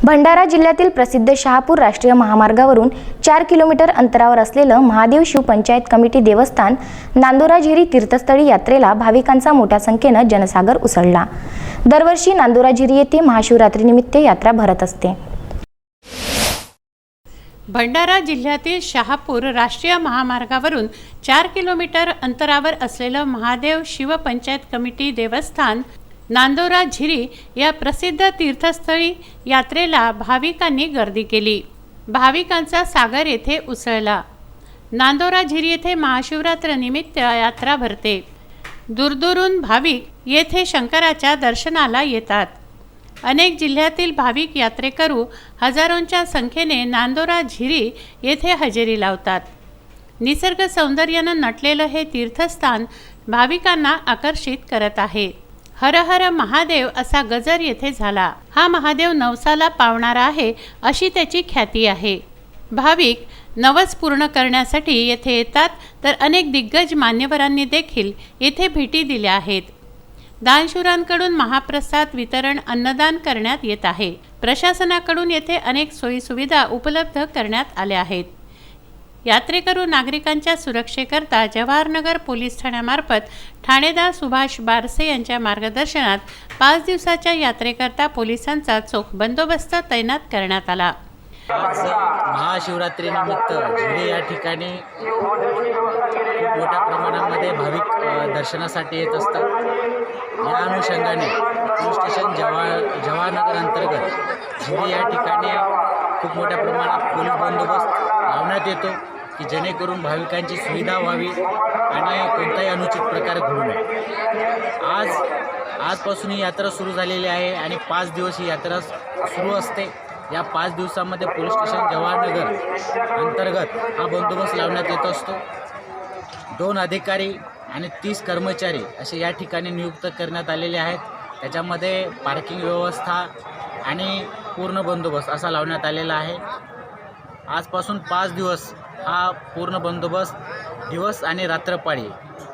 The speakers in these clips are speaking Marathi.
भंडारा जिल्ह्यातील प्रसिद्ध शहापूर राष्ट्रीय महामार्गावरून 4 किलोमीटर अंतरावर असलेलं महादेव शिव पंचायत कमिटी देवस्थान नांदोरा झिरी तीर्थस्थळी यात्रेला भाविकांचा मोठ्या संख्येनं जनसागर उसळला। दरवर्षी नांदोरा झिरी येथे महाशिवरात्रीनिमित्त यात्रा भरत असते। भंडारा जिल्ह्यातील शहापूर राष्ट्रीय महामार्गावरून 4 किलोमीटर अंतरावर असलेलं महादेव शिव पंचायत कमिटी देवस्थान नांदोरा झिरी या प्रसिद्ध तीर्थस्थळी यात्रेला भाविकांनी गर्दी केली। भाविकांचा सागर येथे उसळला। नांदोरा झिरी येथे महाशिवरात्रीनिमित्त यात्रा भरते। दूरदूरून भाविक येथे शंकराच्या दर्शनाला येतात। अनेक जिल्ह्यातील भाविक यात्रेकरू हजारोंच्या संख्येने नांदोरा झिरी येथे हजेरी लावतात। निसर्ग सौंदर्याने नटलेलं हे तीर्थस्थान भाविकांना आकर्षित करत आहे। हर हर महादेव असा गजर येथे झाला। हा महादेव नवसाला पावणारा आहे अशी त्याची ख्याती आहे। भाविक नवस पूर्ण करण्यासाठी येथे येतात, तर अनेक दिग्गज मान्यवरांनी देखील येथे भेटी दिल्या आहेत। दानशूरांकडून महाप्रसाद वितरण अन्नदान करण्यात येत आहे। प्रशासनाकडून येथे अनेक सोयी सुविधा उपलब्ध करण्यात आल्या आहेत। यात्रेकरू नागरिकांच्या सुरक्षेकरता जवाहरनगर पोलीस ठाण्यामार्फत ठाणेदार सुभाष बारसे यांच्या मार्गदर्शनात 5 दिवसाच्या यात्रेकरता पोलिसांचा चोख बंदोबस्त तैनात करण्यात आला। आज महाशिवरात्रीनिमित्त झिरी या ठिकाणी खूप मोठ्या प्रमाणामध्ये भाविक दर्शनासाठी येत असतात। या अनुषंगाने पोलीस स्टेशन जवाहरनगर अंतर्गत झिरी या ठिकाणी खूप मोठ्या प्रमाणात पोलीस बंदोबस्त लावण्यात येतो की जेणेकरून भाविकांची सुविधा व्हावी आणि कोणताही अनुचित प्रकार घडू नये। आजपासून ही यात्रा सुरू झालेली आहे आणि 5 दिवस ही यात्रा सुरू असते। या 5 दिवसामध्ये पोलीस स्टेशन जवाहरनगर अंतर्गत हा बंदोबस्त लावण्यात येत असतो। 2 अधिकारी आणि 30 कर्मचारी असे या ठिकाणी नियुक्त करण्यात आलेले आहेत। त्याच्यामध्ये पार्किंग व्यवस्था आणि पूर्ण बंदोबस्त असा लावण्यात आलेला आहे। आजपासून 5 दिवस हा पूर्ण बंदोबस्त दिवस आणि रात्रपाळी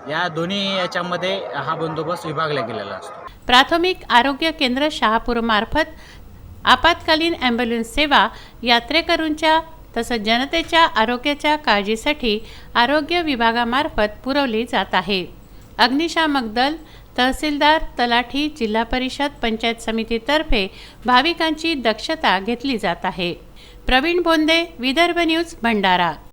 या दोन्ही याच्यामध्ये हा बंदोबस्त विभागला गेलेला असतो। प्राथमिक आरोग्य केंद्र शहापूर मार्फत आपत्कालीन ॲम्ब्युलन्स सेवा यात्रेकरूंच्या तसंच जनतेच्या आरोग्याच्या काळजीसाठी आरोग्य विभागामार्फत पुरवली जात आहे। अग्निशामक दल, तहसीलदार, तलाठी, जिल्हा परिषद, पंचायत समितीतर्फे भाविकांची दक्षता घेतली जात आहे। प्रवीण बोंदे, विदर्भ न्यूज, भंडारा।